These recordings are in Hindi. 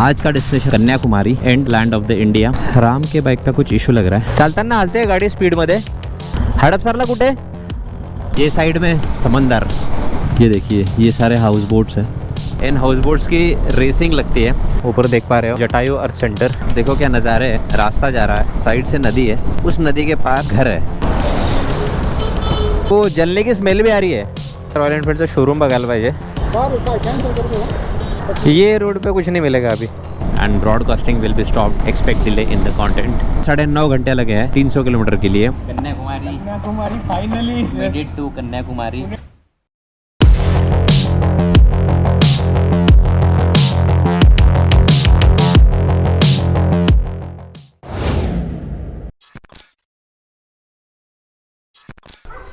आज का destination Kanyakumari and land of the India. Ram के बाइक का कुछ इशू लग रहा है, चालताना हलते गाड़ी स्पीड मध्ये। हडपसरला कुठे? ये साइड में समंदर, ये देखिए ये सारे हाउस बोट्स हैं। इन हाउस बोट्स की रेसिंग लगती है। ऊपर देख पा रहे हो जटायु अर्थ सेंटर, देखो क्या नज़ारे है। रास्ता जा रहा है, साइड से नदी है, उस नदी के पास घर है। वो जलने की स्मेल भी आ रही है। रॉयल एनफील्ड से शोरूम बघायला पाहिजे। ये रोड पे कुछ नहीं मिलेगा अभी। And broadcasting will be stop, expect delay in the content. 9.5 घंटे लगे हैं 300 किलोमीटर के लिए। Kanyakumari finally We did to Kanyakumari.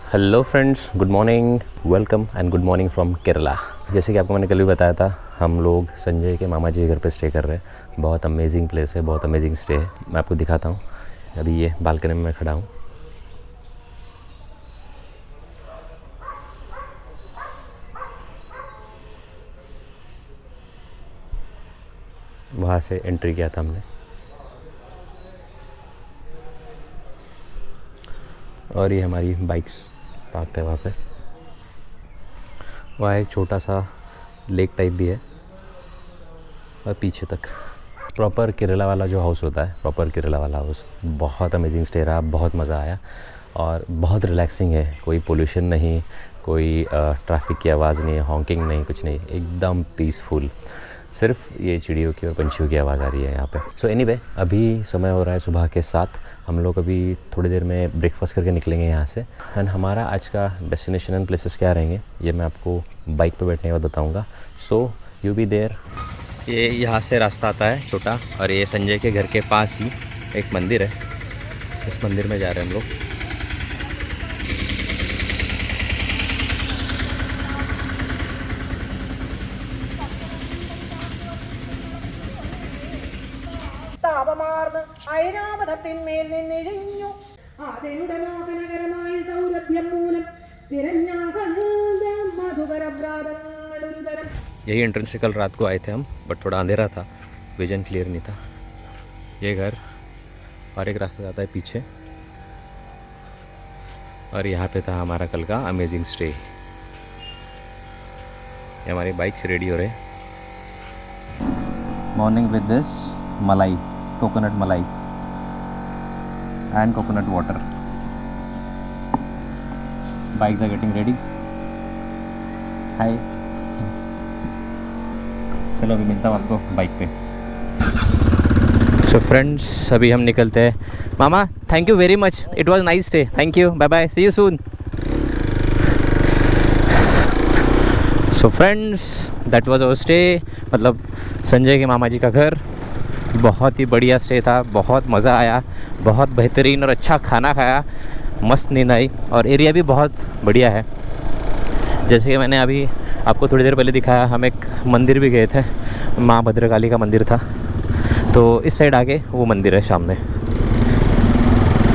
Hello friends, good morning, welcome and good morning from Kerala. जैसे कि आपको मैंने कल भी बताया था, हम लोग संजय के मामा जी के घर पे स्टे कर रहे हैं। बहुत अमेजिंग प्लेस है, बहुत अमेजिंग स्टे है। मैं आपको दिखाता हूँ। अभी ये बालकनी में मैं खड़ा हूँ। वहाँ से एंट्री किया था हमने, और ये हमारी बाइक्स पार्क है वहाँ पे। वहाँ एक छोटा सा लेक टाइप भी है, और पीछे तक प्रॉपर केरला वाला जो हाउस होता है, प्रॉपर केरला वाला हाउस। बहुत अमेजिंग स्टे रहा, बहुत मज़ा आया और बहुत रिलैक्सिंग है। कोई पोल्यूशन नहीं, कोई ट्रैफिक की आवाज़ नहीं, हॉकिंग नहीं, कुछ नहीं, एकदम पीसफुल। सिर्फ ये चिड़ियों की और पंछियों की आवाज़ आ रही है यहाँ पे। सो एनीवे, अभी समय हो रहा है सुबह के 7। हम लोग अभी थोड़ी देर में ब्रेकफास्ट करके निकलेंगे यहाँ से। एंड हमारा आज का डेस्टिनेशन एंड प्लेसेस क्या रहेंगे, ये मैं आपको बाइक पे बैठने के बाद बताऊँगा। So you be there. ये यहाँ से रास्ता आता है छोटा, और ये संजय के घर के पास ही एक मंदिर है। उस मंदिर में जा रहे हैं हम लोग। यही एंट्रेंस से कल रात को आए थे हम, बट थोड़ा अंधेरा था, विजन क्लियर नहीं था। ये घर और एक रास्ता जाता है पीछे, और यहाँ पे था हमारा कल का अमेजिंग स्टे। ये हमारी बाइक्स रेडी हो रहे। Morning with this malai, coconut malai and coconut water. Bikes are getting ready. Hi, चलो अभी मिलता हूँ आपको बाइक पे। सो फ्रेंड्स, अभी हम निकलते हैं। मामा, thank you very much, it was nice day, thank you, bye bye, see you soon. So friends, that was our stay, मतलब संजय के मामा जी का घर। बहुत ही बढ़िया स्टे था, बहुत मज़ा आया, बहुत बेहतरीन और अच्छा खाना खाया, मस्त नींद आई, और एरिया भी बहुत बढ़िया है। जैसे कि मैंने अभी आपको थोड़ी देर पहले दिखाया, हम एक मंदिर भी गए थे, माँ भद्रकाली का मंदिर था। तो इस साइड आगे वो मंदिर है सामने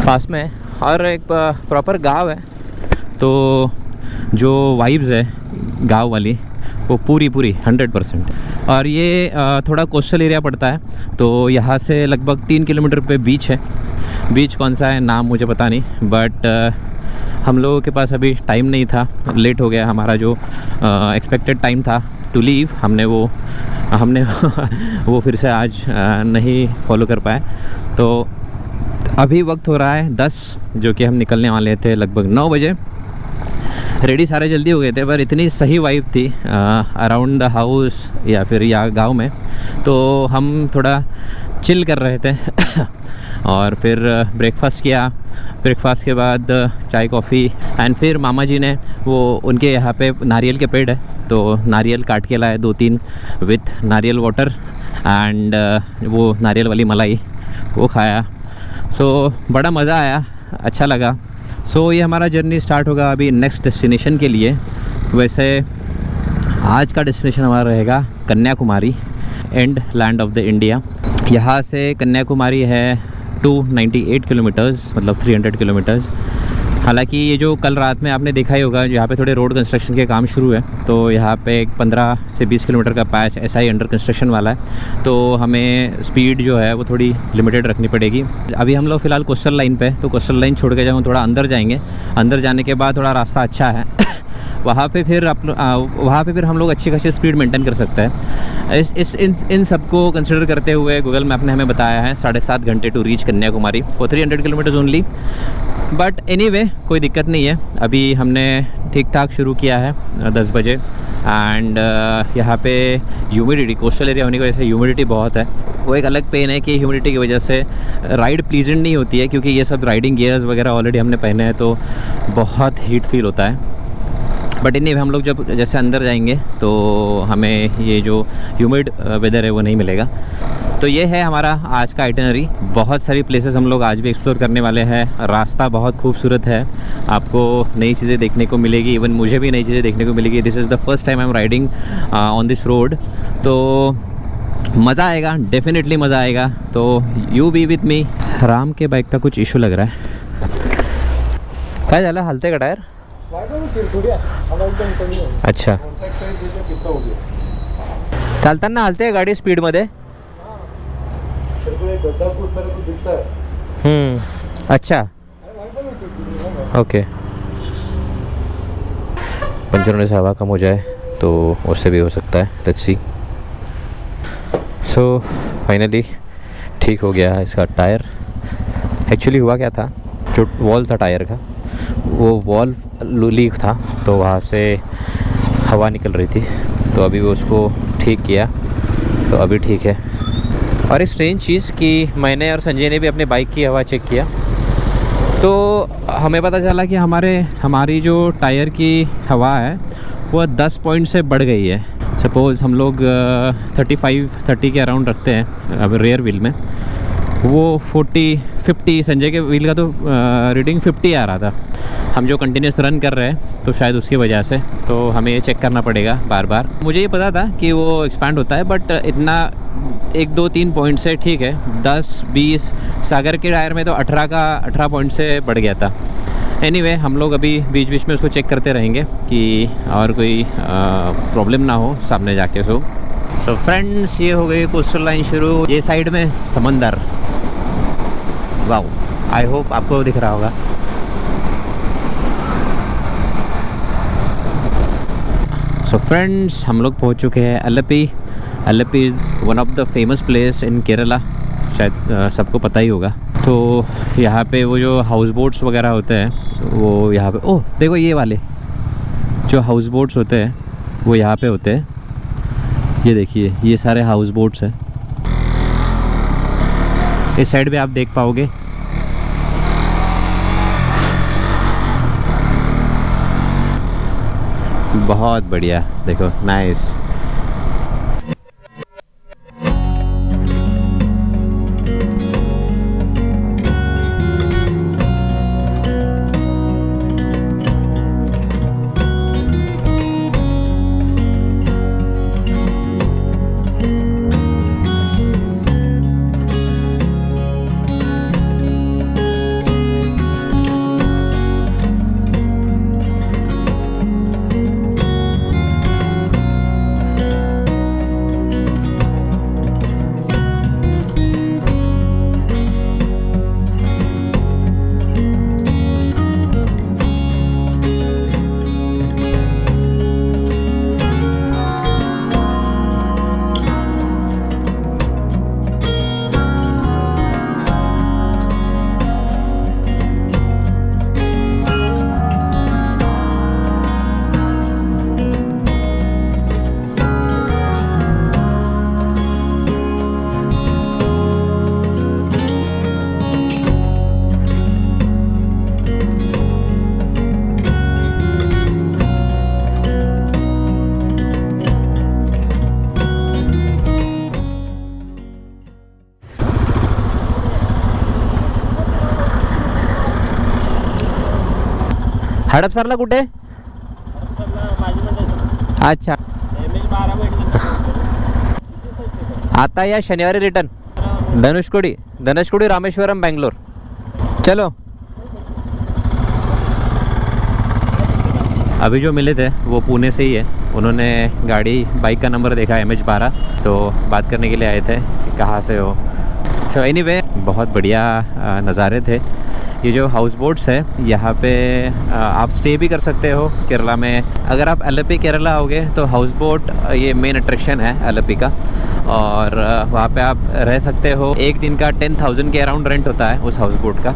पास में, और एक प्रॉपर गांव है। तो जो वाइब्स है गांव वाली, वो पूरी 100%। और ये थोड़ा कोस्टल एरिया पड़ता है, तो यहाँ से लगभग 3 किलोमीटर पे बीच है। बीच कौन सा है नाम मुझे पता नहीं, बट हम लोगों के पास अभी टाइम नहीं था, लेट हो गया हमारा जो एक्सपेक्टेड टाइम था टू लीव। हमने वो फिर से आज नहीं फॉलो कर पाए। तो अभी वक्त हो रहा है 10, जो कि हम निकलने वाले थे लगभग 9 बजे। रेडी सारे जल्दी हो गए थे, पर इतनी सही वाइब थी अराउंड द हाउस या फिर यहाँ गांव में, तो हम थोड़ा चिल कर रहे थे। और फिर ब्रेकफास्ट किया। ब्रेकफास्ट के बाद चाय कॉफ़ी, एंड फिर मामा जी ने वो उनके यहाँ पे नारियल के पेड़ है, तो नारियल काट के लाए 2-3 विथ नारियल वाटर, एंड वो नारियल वाली मलाई वो खाया। सो बड़ा मज़ा आया, अच्छा लगा। सो ये हमारा जर्नी स्टार्ट होगा अभी नेक्स्ट डेस्टिनेशन के लिए। वैसे आज का डेस्टिनेशन हमारा रहेगा Kanyakumari and land of the India. यहाँ से कन्याकुमारी है 298 किलोमीटर्स, मतलब 300 किलोमीटर्स। हालांकि ये जो कल रात में आपने देखा ही होगा, यहाँ पे थोड़े रोड कंस्ट्रक्शन के काम शुरू है, तो यहाँ पे एक 15 से 20 किलोमीटर का पैच ऐसा ही अंडर कंस्ट्रक्शन वाला है, तो हमें स्पीड जो है वो थोड़ी लिमिटेड रखनी पड़ेगी। अभी हम लोग फ़िलहाल कोस्टल लाइन पे, तो कोस्टल लाइन छोड़ के जब हम थोड़ा अंदर जाएंगे, अंदर जाने के बाद थोड़ा रास्ता अच्छा है वहाँ पे फिर हम लोग अच्छी खासी स्पीड मेंटेन कर सकते हैं। इन सबको कंसिडर करते हुए गूगल मैप ने हमें बताया है 7.5 घंटे to reach Kanyakumari for 300 kilometres only. But anyway कोई दिक्कत नहीं है, अभी हमने ठीक ठाक शुरू किया है 10 बजे। एंड यहाँ पे ह्यूमिडिटी, कोस्टल एरिया होने की वजह से ह्यूमिडिटी बहुत है। वो एक अलग पेन है कि ह्यूमिडिटी की वजह से राइड प्लीजेंट नहीं होती है, क्योंकि ये सब राइडिंग गियर्स वगैरह ऑलरेडी हमने पहने हैं, तो बहुत हीट फील होता है। बट इन्हीं हम लोग जब जैसे अंदर जाएंगे तो हमें ये जो ह्यूमिड वेदर है वो नहीं मिलेगा। तो ये है हमारा आज का आइटनरी। बहुत सारी प्लेसेस हम लोग आज भी एक्सप्लोर करने वाले हैं। रास्ता बहुत खूबसूरत है, आपको नई चीज़ें देखने को मिलेगी, इवन मुझे भी नई चीज़ें देखने को मिलेगी। This is the first time I am riding on this road, तो मज़ा आएगा, डेफिनेटली मज़ा आएगा। तो you B with me. Ram के बाइक का कुछ इशू लग रहा है, क्या झालं, हलते का टायर? अच्छा, चालताना हलते गाडी स्पीडमध्ये? अच्छा, ओके। पंचर होने से हवा कम हो जाए तो उससे भी हो सकता है, लेट्स सी। सो फाइनली ठीक हो गया इसका टायर। एक्चुअली हुआ क्या था, जो वॉल था टायर का, वो वॉल लीक था, तो वहाँ से हवा निकल रही थी, तो अभी वो उसको ठीक किया, तो अभी ठीक है। और एक स्ट्रेंज चीज़ कि मैंने और संजय ने भी अपने बाइक की हवा चेक किया, तो हमें पता चला कि हमारी जो टायर की हवा है वो 10 पॉइंट से बढ़ गई है। सपोज़ हम लोग 35-30 के अराउंड रखते हैं अब रेयर व्हील में, वो 40-50, संजय के व्हील का तो रीडिंग 50 आ रहा था। हम जो कंटिन्यूस रन कर रहे हैं तो शायद उसकी वजह से, तो हमें ये चेक करना पड़ेगा बार बार। मुझे ये पता था कि वो एक्सपैंड होता है, बट इतना 1-2-3 पॉइंट से ठीक है। 10-20 सागर के टायर में तो 18 पॉइंट से बढ़ गया था। एनीवे हम लोग अभी बीच बीच में उसको चेक करते रहेंगे कि और कोई प्रॉब्लम ना हो सामने जाके। सो फ्रेंड्स, ये हो गई कोस्टल लाइन शुरू। ये साइड में समंदर, वाओ, आई होप आपको दिख रहा होगा। सो फ्रेंड्स, हम लोग पहुंच चुके हैं Alleppey. Alleppey is one of the famous place in Kerala, शायद सबको पता ही होगा। तो यहाँ पे वो जो हाउस बोट्स वगैरह होते हैं वो यहाँ पे, ओह देखो ये वाले जो हाउस बोट्स होते हैं वो यहाँ पे होते हैं। ये देखिए, ये सारे हाउस बोट्स हैं। इस साइड पे आप देख पाओगे। बहुत बढ़िया, देखो, नाइस। हडपसरला कुठे? अच्छा, आता या शनिवारी रिटर्न धनुषकोडी रामेश्वरम बेंगलोर। चलो अभी जो मिले थे वो पुणे से ही है। उन्होंने बाइक का नंबर देखा MH12, तो बात करने के लिए आए थे कि कहाँ से हो। तो एनीवे बहुत बढ़िया नज़ारे थे। ये जो हाउस बोट्स है यहाँ पे आप स्टे भी कर सकते हो केरला में। अगर आप एलेपी केरला आओगे तो हाउस बोट ये मेन अट्रैक्शन है एलेपी का, और वहाँ पे आप रह सकते हो। एक दिन का 10,000 के अराउंड रेंट होता है उस हाउस बोट का।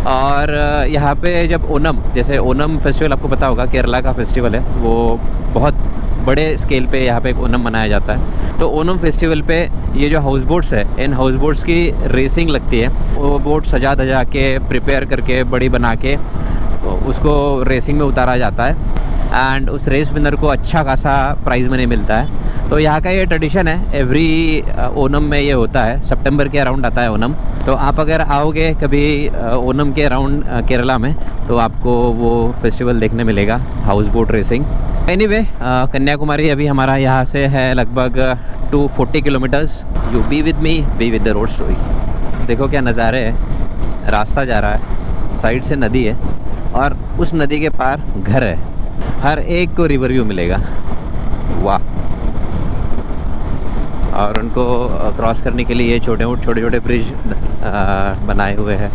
और यहाँ पे जब ओनम, जैसे ओनम फेस्टिवल आपको पता होगा केरला का फेस्टिवल है, वो बहुत बड़े स्केल पे यहाँ पे एक ओनम मनाया जाता है। तो ओनम फेस्टिवल पे ये जो हाउस बोट्स है, इन हाउस बोट्स की रेसिंग लगती है। वो बोट सजा धजा के प्रिपेयर करके बड़ी बना के उसको रेसिंग में उतारा जाता है एंड उस रेस विनर को अच्छा खासा प्राइज़ मनी मिलता है। तो यहाँ का ये ट्रेडिशन है, एवरी ओनम में ये होता है। सितंबर के अराउंड आता है ओनम। तो आप अगर आओगे कभी ओनम के अराउंड केरला में तो आपको वो फेस्टिवल देखने मिलेगा, house boat racing. Anyway Kanyakumari अभी हमारा यहाँ से है लगभग 240 kilometres. You be with me, be with the road story. देखो क्या नज़ारे है, रास्ता जा रहा है, साइड से नदी है और उस नदी के पार घर है। हर एक को रिवर व्यू मिलेगा, वाह। और उनको क्रॉस करने के लिए ये छोटे छोटे ब्रिज बनाए हुए हैं।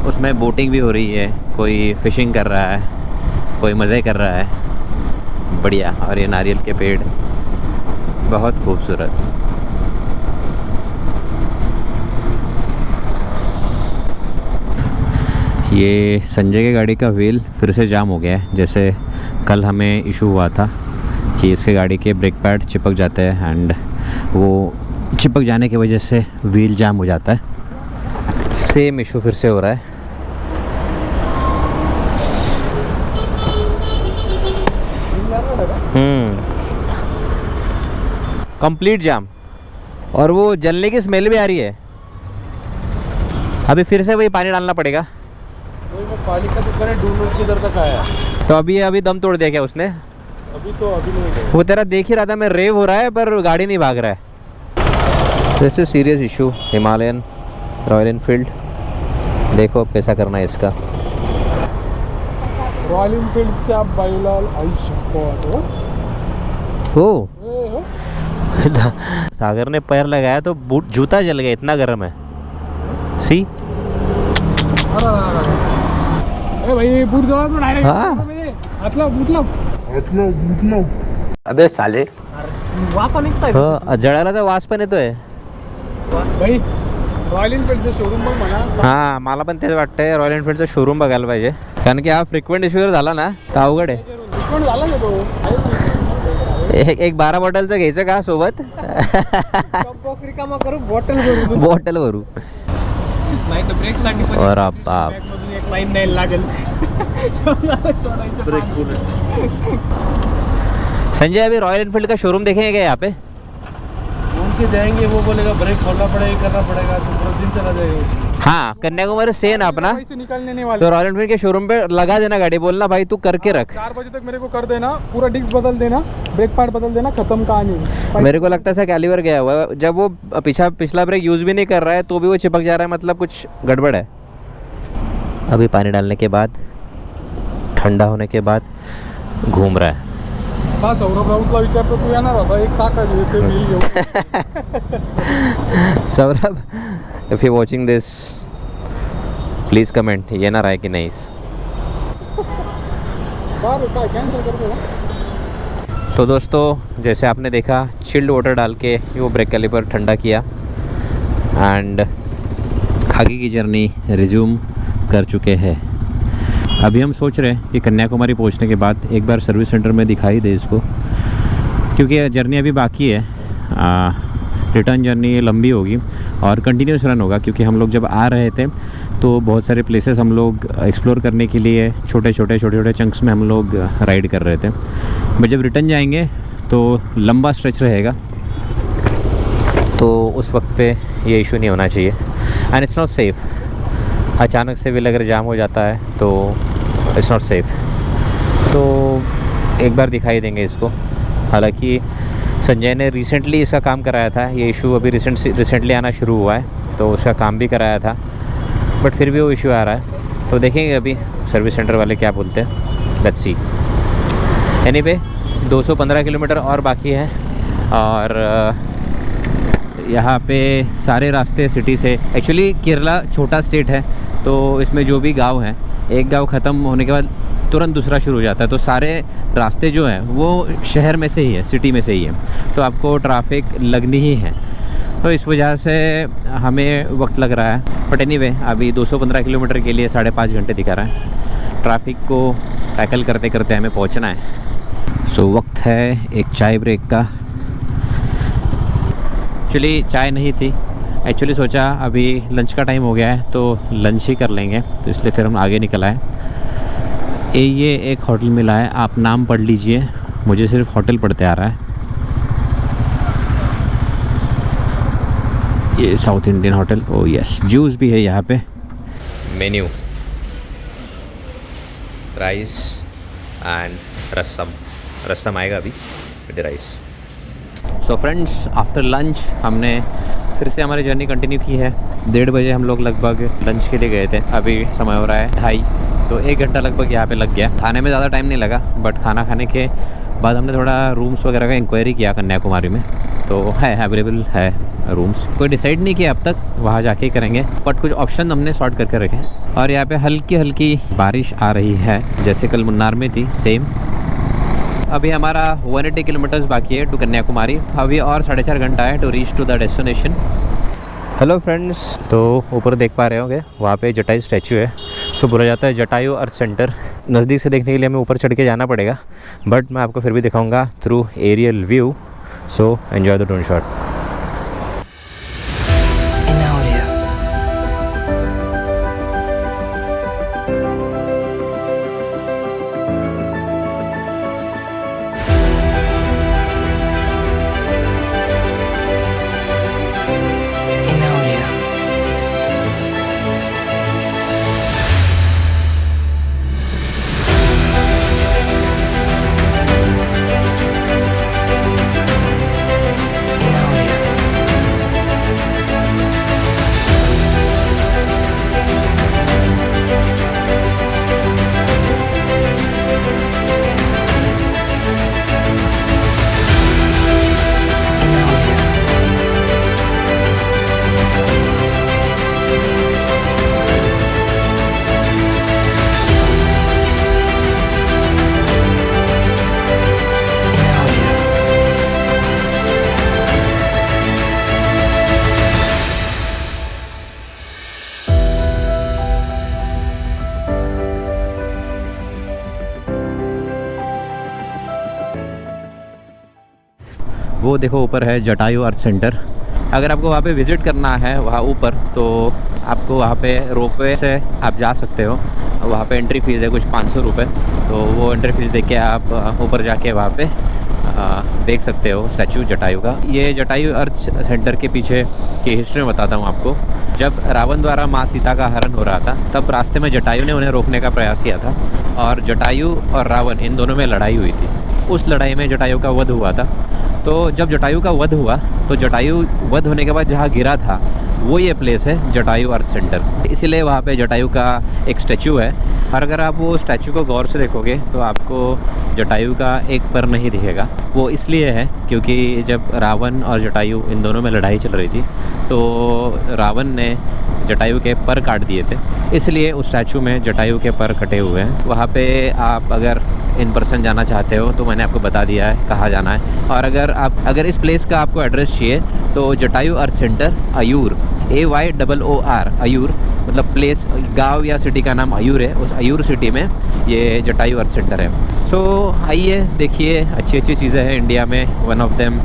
उसमें बोटिंग भी हो रही है, कोई फिशिंग कर रहा है, कोई मज़े कर रहा है, बढ़िया। और ये नारियल के पेड़ बहुत खूबसूरत। ये संजय की गाड़ी का व्हील फिर से जाम हो गया है। जैसे कल हमें इशू हुआ था कि इसके गाड़ी के ब्रेक पैड चिपक जाते हैं एंड वो चिपक जाने की वजह से व्हील जाम हो जाता है। सेम इशू फिर से हो रहा है। कंप्लीट जाम, और वो जलने की स्मेल भी आ रही है। अभी फिर से वही पानी डालना पड़ेगा। पानी का तो करे ढूंढ किधर तक आया। तो अभी दम तोड़ दिया क्या उसने? अभी नहीं गए। वो तेरा देख ही रहा था मैं, रेव हो रहा है पर गाड़ी नहीं भाग रहा है। This is serious issue. Himalayan royal Enfield, देखो अब कैसा करना है इसका। रॉयल एनफील्ड से आप बायूलाल हो सागर ने पैर लगाया तो बूट जूता जल गया, इतना गर्म है। सी भाई पूरी जगह तो डायरेक्ट अबे साले वापा निघता हो जळाला तर वास पण येतोय भाई। रॉयल एनफील्डचं शोरूम बघ म्हणा। हा मला पण तेच वाटतंय, रॉयल एनफील्डचं शोरूम बघायला पाहिजे, कारण की हा फ्रिक्वेंट इश्यू जर झाला ना तर अवघड आहे। कोण झाला का तो? एक 12 बॉटलचं घ्यायचं का सोबत? रिकामा करू, बॉटल भरू नाही तर ब्रेक साठी पण और बाप एक लाईन नाही लागेल। संजय अभी रॉयल एनफील्ड का शोरूम देखेंगे क्या यहाँ पे? उनके जाएंगे, वो बोलेगा ब्रेक खोलना पड़ेगा, करना पड़ेगा, तो पूरा दिन चला जाएगा। हाँ कन्याकुमारी से है ना अपना, से निकलने नहीं वाले। तो रॉयल एनफील्ड के शोरूम पे लगा देना गाड़ी, बोलना भाई तू करके रख। 4 बजे तक मेरे को कर देना, पूरा डिस्क बदल देना, ब्रेक पैड बदल देना, खत्म कहानी। मेरे को लगता है कैलिवर गया हुआ है, जब वो पिछला ब्रेक यूज़ भी नहीं कर रहा है तो भी वो चिपक जा रहा है, मतलब कुछ गड़बड़ है। अभी पानी डालने के बाद, ठंडा होने के बाद घूम रहा है। हाँ सौरभ राऊतला विचारतो तू येणार होता, एक चाका घेते व्हील घेऊ। Saurabh, if you watching this please comment, ये ना रहा है कि नहीं। कैंसिल कर दो। तो दोस्तों जैसे आपने देखा, चिल्ड वाटर डाल के वो ब्रेक कैलिपर ठंडा किया एंड आगे की जर्नी रिज्यूम कर चुके हैं। अभी हम सोच रहे हैं कि कन्याकुमारी पहुंचने के बाद एक बार सर्विस सेंटर में दिखाई दे इसको, क्योंकि जर्नी अभी बाकी है। रिटर्न जर्नी लंबी होगी और कंटिन्यूस रन होगा, क्योंकि हम लोग जब आ रहे थे तो बहुत सारे प्लेसेस हम लोग एक्सप्लोर करने के लिए छोटे छोटे चंक्स में हम लोग राइड कर रहे थे। बट जब रिटर्न जाएंगे तो लंबा स्ट्रेच रहेगा, तो उस वक्त पे ये इशू नहीं होना चाहिए एंड इट्स नॉट सेफ़। अचानक से व्हील अगर जाम हो जाता है तो इट्स नॉट सेफ़। तो एक बार दिखाई देंगे इसको। हालांकि संजय ने रिसेंटली इसका काम कराया था, ये इशू अभी रिसेंटली आना शुरू हुआ है, तो उसका काम भी कराया था, बट फिर भी वो इशू आ रहा है। तो देखेंगे अभी सर्विस सेंटर वाले क्या बोलते हैं, लेट्स सी। एनीवे 215 किलोमीटर और बाकी है और यहाँ पे सारे रास्ते सिटी से, एक्चुअली केरला छोटा स्टेट है तो इसमें जो भी गांव है, एक गांव ख़त्म होने के बाद तुरंत दूसरा शुरू हो जाता है, तो सारे रास्ते जो हैं वो शहर में से ही है, सिटी में से ही है, तो आपको ट्रैफिक लगनी ही है। तो इस वजह से हमें वक्त लग रहा है, बट एनीवे अभी 215 किलोमीटर के लिए 5.5 घंटे दिखा रहा है। ट्रैफिक को टैकल करते करते हमें पहुंचना है। सो वक्त है एक चाय ब्रेक का। एक्चुअली चाय नहीं थी, एक्चुअली सोचा अभी लंच का टाइम हो गया है तो लंच ही कर लेंगे, तो इसलिए फिर हम आगे निकल आए। ये एक होटल मिला है, आप नाम पढ़ लीजिए, मुझे सिर्फ होटल पढ़ते आ रहा है। ये साउथ इंडियन होटल, ओ यस, जूस भी है यहाँ पे। मेन्यू राइस एंड रसम आएगा अभी with rice. So friends, after lunch हमने फिर से हमारी जर्नी कंटिन्यू की है। 1:30 बजे हम लोग लगभग लंच के लिए गए थे, अभी समय हो रहा है 2:30, तो 1 घंटा लगभग यहाँ पे लग गया। खाने में ज़्यादा टाइम नहीं लगा, बट खाना खाने के बाद हमने थोड़ा रूम्स वगैरह का इंक्वायरी किया कन्याकुमारी में, तो है अवेलेबल है रूम्स। कोई डिसाइड नहीं किया अब तक, वहाँ जाके ही करेंगे, बट कुछ ऑप्शन हमने सॉर्ट करके रखे। और यहाँ पे हल्की हल्की बारिश आ रही है, जैसे कल मुन्नार में थी सेम। अभी हमारा 180 किलोमीटर्स बाकी है टू कन्याकुमारी, अभी और 4.5 घंटा है to reach to the destination. Hello friends, तो ऊपर देख पा रहे होंगे वहाँ पे जटायु स्टैचू है। सो बोला जाता है जटायु अर्थ सेंटर। नज़दीक से देखने के लिए हमें ऊपर चढ़ के जाना पड़ेगा, बट मैं आपको फिर भी दिखाऊंगा through aerial view. So enjoy the drone shot. वो देखो ऊपर है जटायु अर्थ सेंटर। अगर आपको वहाँ पे विज़िट करना है वहाँ ऊपर, तो आपको वहाँ पे रोपवे से आप जा सकते हो। वहाँ पे एंट्री फ़ीस है कुछ 500 रुपये, तो वो एंट्री फ़ीस दे के आप ऊपर जाके वहाँ पे देख सकते हो स्टैचू जटायु का। ये जटायु अर्थ सेंटर के पीछे की हिस्ट्री में बताता हूँ आपको। जब रावण द्वारा माँ सीता का हरण हो रहा था, तब रास्ते में जटायु ने उन्हें रोकने का प्रयास किया था, और जटायु और रावण इन दोनों में लड़ाई हुई थी। उस लड़ाई में जटायु का वध हुआ था। तो जब जटायु का वध हुआ, तो जटायु वध होने के बाद जहाँ गिरा था वो ये प्लेस है जटायु अर्थ सेंटर, इसीलिए वहाँ पे जटायु का एक स्टैचू है। और अगर आप वो स्टैचू को गौर से देखोगे तो आपको जटायु का एक पर नहीं दिखेगा। वो इसलिए है क्योंकि जब रावण और जटायु इन दोनों में लड़ाई चल रही थी, तो रावण ने जटायु के पर काट दिए थे, इसलिए उस स्टैचू में जटायु के पर कटे हुए हैं। वहाँ पे आप अगर इन पर्सन जाना चाहते हो तो मैंने आपको बता दिया है कहाँ जाना है। और अगर इस प्लेस का आपको एड्रेस चाहिए तो जटायु अर्थ सेंटर अयूर, AYOOR, अयूर मतलब प्लेस, गांव या सिटी का नाम अयूर है। उस अयूर सिटी में ये जटायु अर्थ सेंटर है। सो आइए देखिए, अच्छी अच्छी चीज़ें हैं इंडिया में, one of them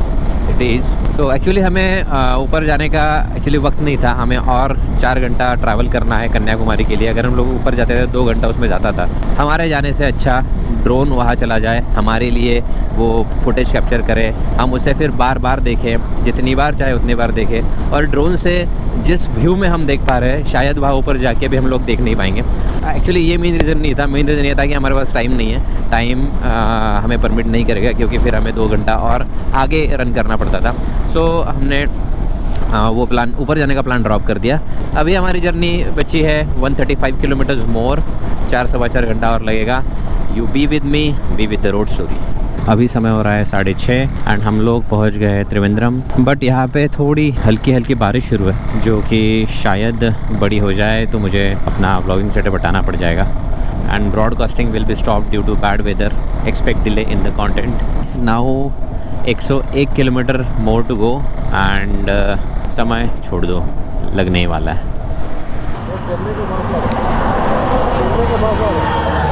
it is. तो एक्चुअली हमें ऊपर जाने का एक्चुअली वक्त नहीं था, हमें और 4 घंटा ट्रैवल करना है कन्याकुमारी के लिए। अगर हम लोग ऊपर जाते थे 2 घंटा उसमें जाता था। हमारे जाने से अच्छा ड्रोन वहाँ चला जाए, हमारे लिए वो फुटेज कैप्चर करे, हम उसे फिर बार बार देखें, जितनी बार चाहे उतनी बार देखें। और ड्रोन से जिस व्यू में हम देख पा रहे हैं, शायद वहाँ ऊपर जाके भी हम लोग देख नहीं पाएंगे। एक्चुअली ये मेन रीज़न नहीं था। मेन रीज़न ये था कि हमारे पास टाइम नहीं है, टाइम हमें परमिट नहीं करेगा, क्योंकि फिर हमें 2 घंटा और आगे रन करना पड़ता था। सो हमने वो प्लान ऊपर जाने का प्लान ड्रॉप कर दिया। अभी हमारी जर्नी बची है 135 किलोमीटर्स मोर, 4-4.25 घंटा और लगेगा। You be with me, be with the road story. अभी समय हो रहा है 6:30 एंड हम लोग पहुंच गए हैं त्रिवेंद्रम। बट यहाँ पे थोड़ी हल्की हल्की बारिश शुरू है, जो कि शायद बड़ी हो जाए तो मुझे अपना व्लॉगिंग सेटअप हटाना पड़ जाएगा। And broadcasting will be stop due to bad weather, expect delay in the content. Now 101 kilometre more to go and समय छोड़ दो लगने ही वाला है।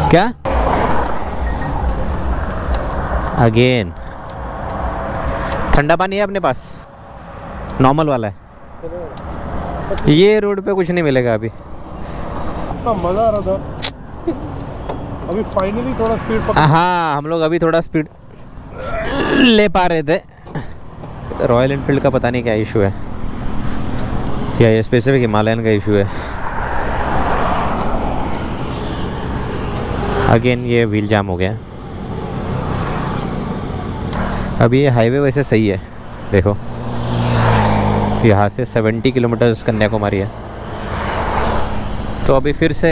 क्या अगेन ठंडा पानी है अपने पास, नॉर्मल वाला है। ये रोड पे कुछ नहीं मिलेगा अभी। इतना मजा आ रहा था। अभी फाइनली थोड़ा स्पीड पकड़। हाँ, हम लोग अभी थोड़ा स्पीड ले पा रहे थे। रॉयल एनफील्ड का पता नहीं क्या इशू है, क्या ये स्पेसिफिक हिमालयन का इशू है। अगेन ये व्हील जाम हो गया। अभी ये हाईवे वैसे सही है, देखो यहाँ से 70 किलोमीटर कन्याकुमारी है। तो अभी फिर से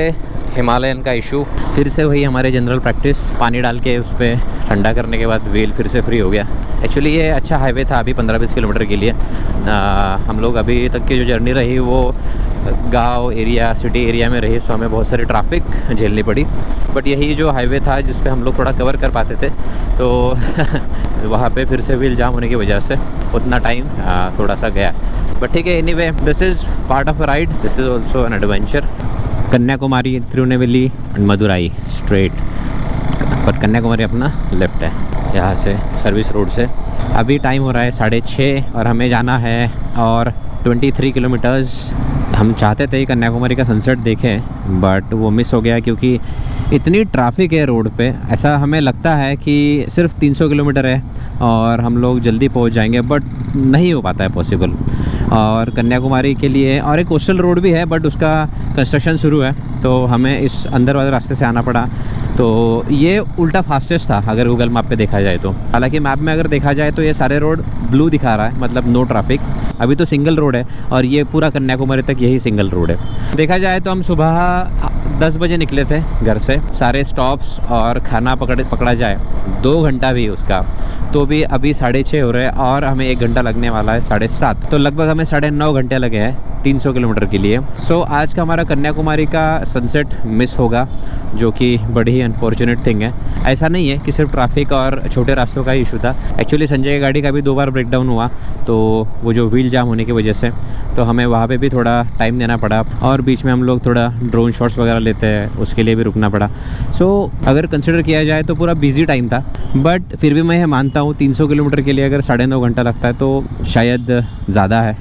हिमालयन का इशू, फिर से वही हमारे जनरल प्रैक्टिस, पानी डाल के उस पर ठंडा करने के बाद व्हील फिर से फ्री हो गया। एक्चुअली ये अच्छा हाईवे था अभी 15-20 किलोमीटर के लिए। हम लोग अभी तक की जो जर्नी रही वो गांव एरिया, सिटी एरिया में रही, सो हमें बहुत सारी ट्रैफिक झेलनी पड़ी। बट यही जो हाईवे था जिस पे हम लोग थोड़ा कवर कर पाते थे, तो वहाँ पे फिर से व्हील जाम होने की वजह से उतना टाइम थोड़ा सा गया। बट ठीक है, anyway this is part of a ride, this is also an adventure. Kanyakumari, Tirunelveli and Madurai straight, पर कन्याकुमारी अपना लेफ्ट है यहाँ से सर्विस रोड से। अभी टाइम हो रहा है 6:30 और हमें जाना है और 23 किलोमीटर्स। हम चाहते थे कन्याकुमारी का सनसेट देखें, बट वो मिस हो गया क्योंकि इतनी ट्रैफिक है रोड पे। ऐसा हमें लगता है कि सिर्फ 300 किलोमीटर है और हम लोग जल्दी पहुंच जाएंगे, बट नहीं हो पाता है पॉसिबल। और कन्याकुमारी के लिए और एक कोस्टल रोड भी है, बट उसका कंस्ट्रक्शन शुरू है, तो हमें इस अंदर वाले रास्ते से आना पड़ा। तो ये उल्टा फास्टेस्ट था अगर गूगल मैप पे देखा जाए तो। हालांकि मैप में अगर देखा जाए तो ये सारे रोड ब्लू दिखा रहा है, मतलब नो ट्रैफिक। अभी तो सिंगल रोड है और ये पूरा कन्याकुमारी तक यही सिंगल रोड है। देखा जाए तो हम सुबह 10 बजे निकले थे घर से, सारे स्टॉप्स और खाना पकड़ा जाए 2 घंटा भी उसका, तो भी अभी 6:30 हो रहे हैं और हमें 1 घंटा लगने वाला है 7:30, तो लगभग हमें 9.5 घंटे लगे हैं 300 किलोमीटर के लिए। सो आज का हमारा कन्याकुमारी का सनसेट मिस होगा, जो कि बड़ी ही अनफॉर्चुनेट थिंग है। ऐसा नहीं है कि सिर्फ ट्रैफिक और छोटे रास्तों का इशू था। एक्चुअली संजय की गाड़ी का भी 2 बार ब्रेकडाउन हुआ, तो वो जो व्हील जाम होने की वजह से, तो हमें वहाँ पे भी थोड़ा टाइम देना पड़ा और बीच में हम लोग थोड़ा ड्रोन शॉट्स वगैरह लेते हैं, उसके लिए भी रुकना पड़ा। सो अगर कंसिडर किया जाए तो पूरा बिजी टाइम था, बट फिर भी मैं ये मानता हूँ 300 किलोमीटर के लिए अगर 9.5 घंटा लगता है तो शायद ज़्यादा है।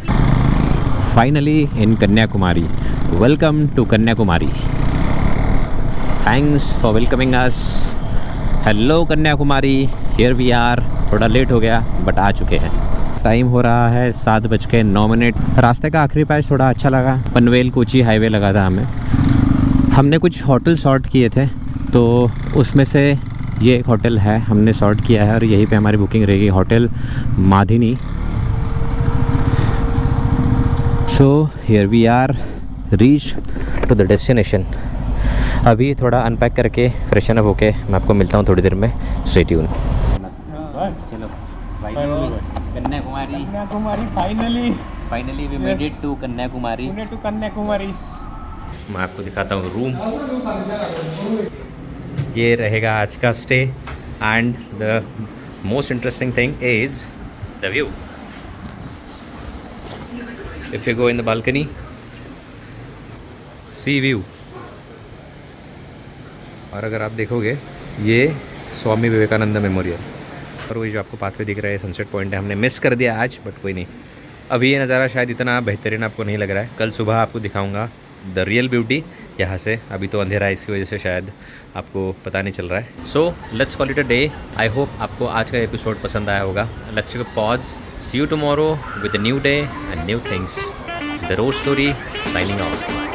Finally in Kanyakumari, welcome to Kanyakumari, thanks for welcoming us. Hello Kanyakumari, here we are. थोड़ा लेट हो गया बट आ चुके हैं। टाइम हो रहा है 7:09। रास्ते का आखिरी पैच थोड़ा अच्छा लगा, पनवेल कोची हाईवे लगा था हमें। हमने कुछ होटल सॉर्ट किए थे, तो उसमें से ये एक होटल है हमने सॉर्ट किया है और यहीं पे हमारी बुकिंग रहेगी, hotel Madhini. So here we are, reach to the destination. अभी थोड़ा अनपैक करके फ्रेशन अप होके मैं आपको मिलता हूँ थोड़ी देर में। Stay tune. चलो Kanyakumari finally we made it to Kanyakumari. मैं आपको दिखाता हूँ रूम। ये रहेगा आज का stay and the most interesting thing is the view. If you go in the balcony, sea view. और अगर आप देखोगे ये स्वामी विवेकानंद मेमोरियल, और वही जो आपको पाथवे दिख रहा है सनसेट पॉइंट है। हमने मिस कर दिया आज, बट कोई नहीं। अभी ये नज़ारा शायद इतना बेहतरीन आपको नहीं लग रहा है, कल सुबह आपको दिखाऊंगा द रियल ब्यूटी यहाँ से। अभी तो अंधेरा है, इसकी वजह से शायद आपको पता नहीं चल रहा है। So let's call it a day. I hope आपको आज का एपिसोड पसंद आया होगा। Let's take a pause, see you tomorrow with a new day and new things. The road story signing of.